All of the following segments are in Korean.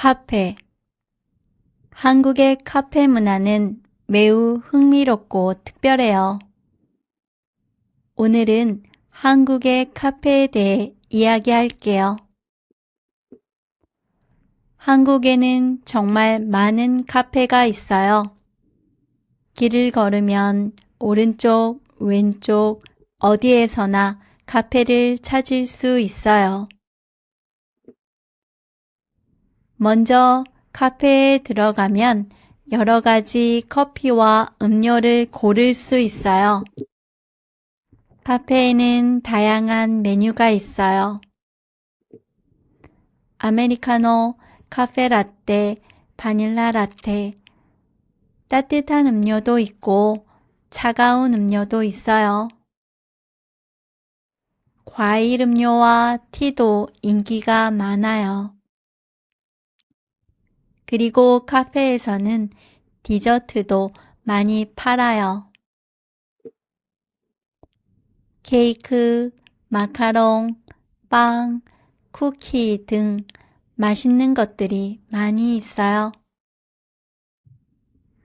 카페. 한국의 카페 문화는 매우 흥미롭고 특별해요. 오늘은 한국의 카페에 대해 이야기할게요. 한국에는 정말 많은 카페가 있어요. 길을 걸으면 오른쪽, 왼쪽, 어디에서나 카페를 찾을 수 있어요. 먼저 카페에 들어가면 여러 가지 커피와 음료를 고를 수 있어요. 카페에는 다양한 메뉴가 있어요. 아메리카노, 카페 라떼, 바닐라 라떼, 따뜻한 음료도 있고 차가운 음료도 있어요. 과일 음료와 티도 인기가 많아요. 그리고 카페에서는 디저트도 많이 팔아요. 케이크, 마카롱, 빵, 쿠키 등 맛있는 것들이 많이 있어요.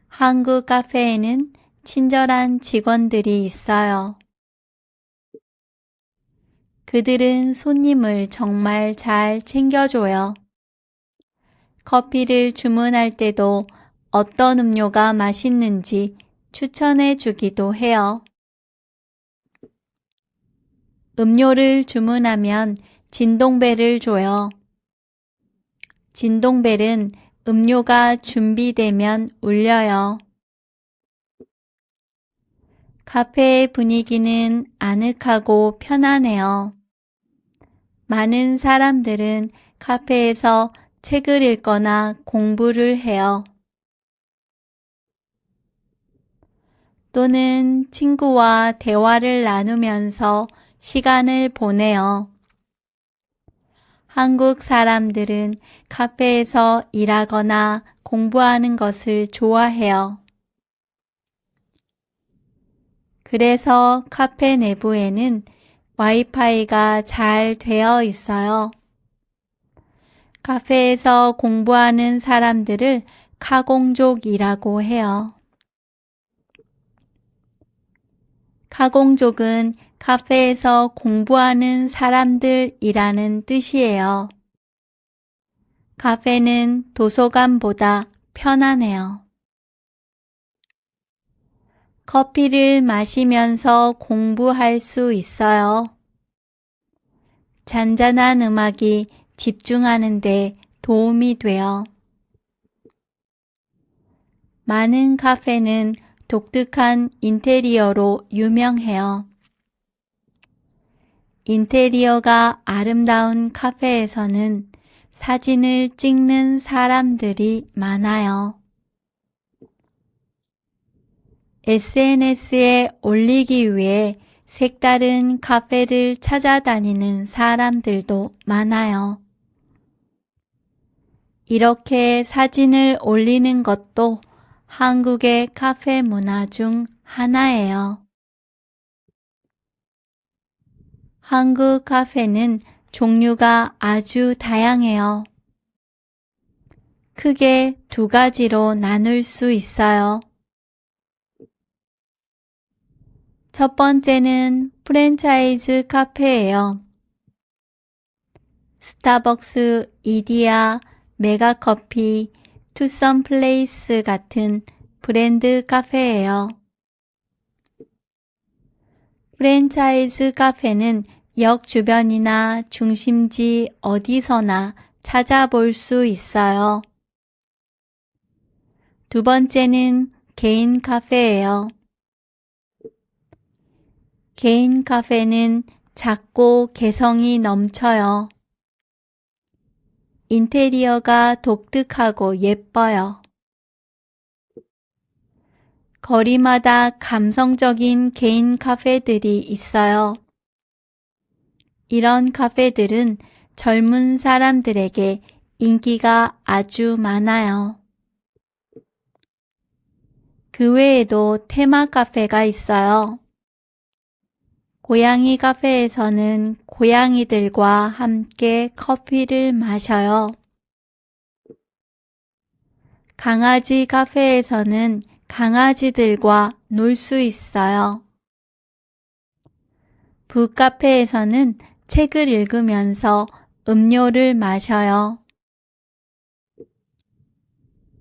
한국 카페에는 친절한 직원들이 있어요. 그들은 손님을 정말 잘 챙겨줘요. 커피를 주문할 때도 어떤 음료가 맛있는지 추천해 주기도 해요. 음료를 주문하면 진동벨을 줘요. 진동벨은 음료가 준비되면 울려요. 카페의 분위기는 아늑하고 편안해요. 많은 사람들은 카페에서 책을 읽거나 공부를 해요. 또는 친구와 대화를 나누면서 시간을 보내요. 한국 사람들은 카페에서 일하거나 공부하는 것을 좋아해요. 그래서 카페 내부에는 와이파이가 잘 되어 있어요. 카페에서 공부하는 사람들을 카공족이라고 해요. 카공족은 카페에서 공부하는 사람들이라는 뜻이에요. 카페는 도서관보다 편안해요. 커피를 마시면서 공부할 수 있어요. 잔잔한 음악이 집중하는 데 도움이 돼요. 많은 카페는 독특한 인테리어로 유명해요. 인테리어가 아름다운 카페에서는 사진을 찍는 사람들이 많아요. SNS에 올리기 위해 색다른 카페를 찾아다니는 사람들도 많아요. 이렇게 사진을 올리는 것도 한국의 카페 문화 중 하나예요. 한국 카페는 종류가 아주 다양해요. 크게 두 가지로 나눌 수 있어요. 첫 번째는 프랜차이즈 카페예요. 스타벅스, 이디야, 메가커피, 투썸플레이스 같은 브랜드 카페예요. 프랜차이즈 카페는 역 주변이나 중심지 어디서나 찾아볼 수 있어요. 두 번째는 개인 카페예요. 개인 카페는 작고 개성이 넘쳐요. 인테리어가 독특하고 예뻐요. 거리마다 감성적인 개인 카페들이 있어요. 이런 카페들은 젊은 사람들에게 인기가 아주 많아요. 그 외에도 테마 카페가 있어요. 고양이 카페에서는 고양이들과 함께 커피를 마셔요. 강아지 카페에서는 강아지들과 놀 수 있어요. 북카페에서는 책을 읽으면서 음료를 마셔요.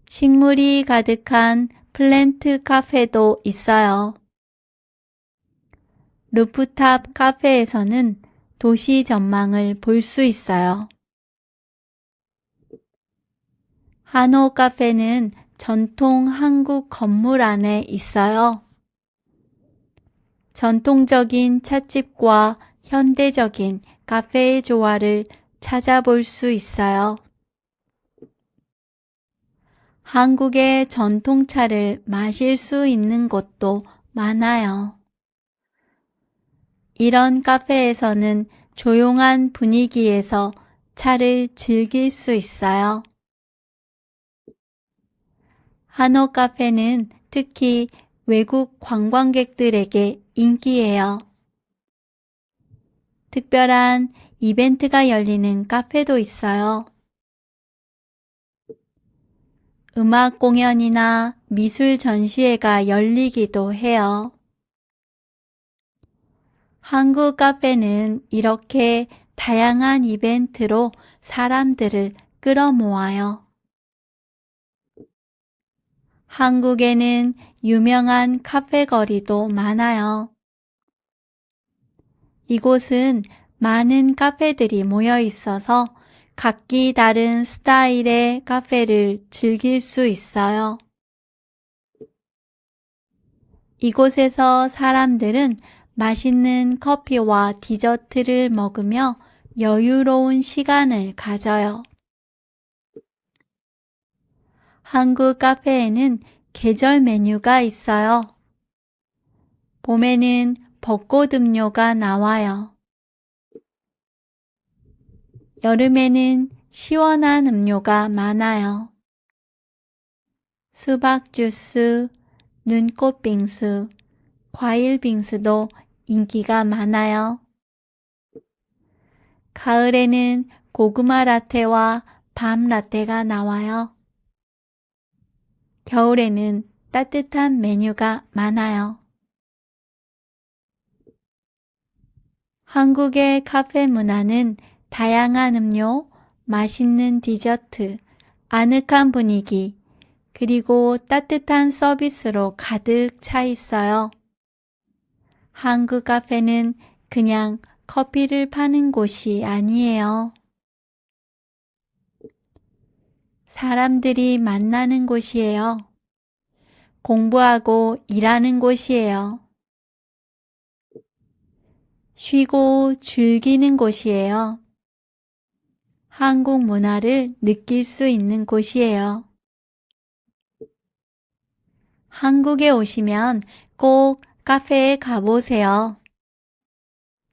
식물이 가득한 플랜트 카페도 있어요. 루프탑 카페에서는 도시 전망을 볼 수 있어요. 한옥 카페는 전통 한국 건물 안에 있어요. 전통적인 찻집과 현대적인 카페의 조화를 찾아볼 수 있어요. 한국의 전통차를 마실 수 있는 곳도 많아요. 이런 카페에서는 조용한 분위기에서 차를 즐길 수 있어요. 한옥 카페는 특히 외국 관광객들에게 인기예요. 특별한 이벤트가 열리는 카페도 있어요. 음악 공연이나 미술 전시회가 열리기도 해요. 한국 카페는 이렇게 다양한 이벤트로 사람들을 끌어모아요. 한국에는 유명한 카페 거리도 많아요. 이곳은 많은 카페들이 모여 있어서 각기 다른 스타일의 카페를 즐길 수 있어요. 이곳에서 사람들은 맛있는 커피와 디저트를 먹으며 여유로운 시간을 가져요. 한국 카페에는 계절 메뉴가 있어요. 봄에는 벚꽃 음료가 나와요. 여름에는 시원한 음료가 많아요. 수박 주스, 눈꽃 빙수, 과일 빙수도 인기가 많아요. 가을에는 고구마 라떼와 밤 라떼가 나와요. 겨울에는 따뜻한 메뉴가 많아요. 한국의 카페 문화는 다양한 음료, 맛있는 디저트, 아늑한 분위기, 그리고 따뜻한 서비스로 가득 차 있어요. 한국 카페는 그냥 커피를 파는 곳이 아니에요. 사람들이 만나는 곳이에요. 공부하고 일하는 곳이에요. 쉬고 즐기는 곳이에요. 한국 문화를 느낄 수 있는 곳이에요. 한국에 오시면 꼭 카페에 가보세요.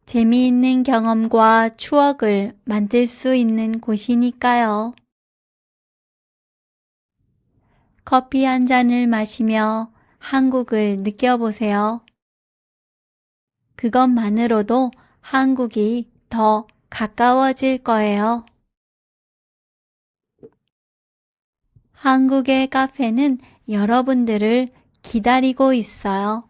재미있는 경험과 추억을 만들 수 있는 곳이니까요. 커피 한 잔을 마시며 한국을 느껴보세요. 그것만으로도 한국이 더 가까워질 거예요. 한국의 카페는 여러분들을 기다리고 있어요.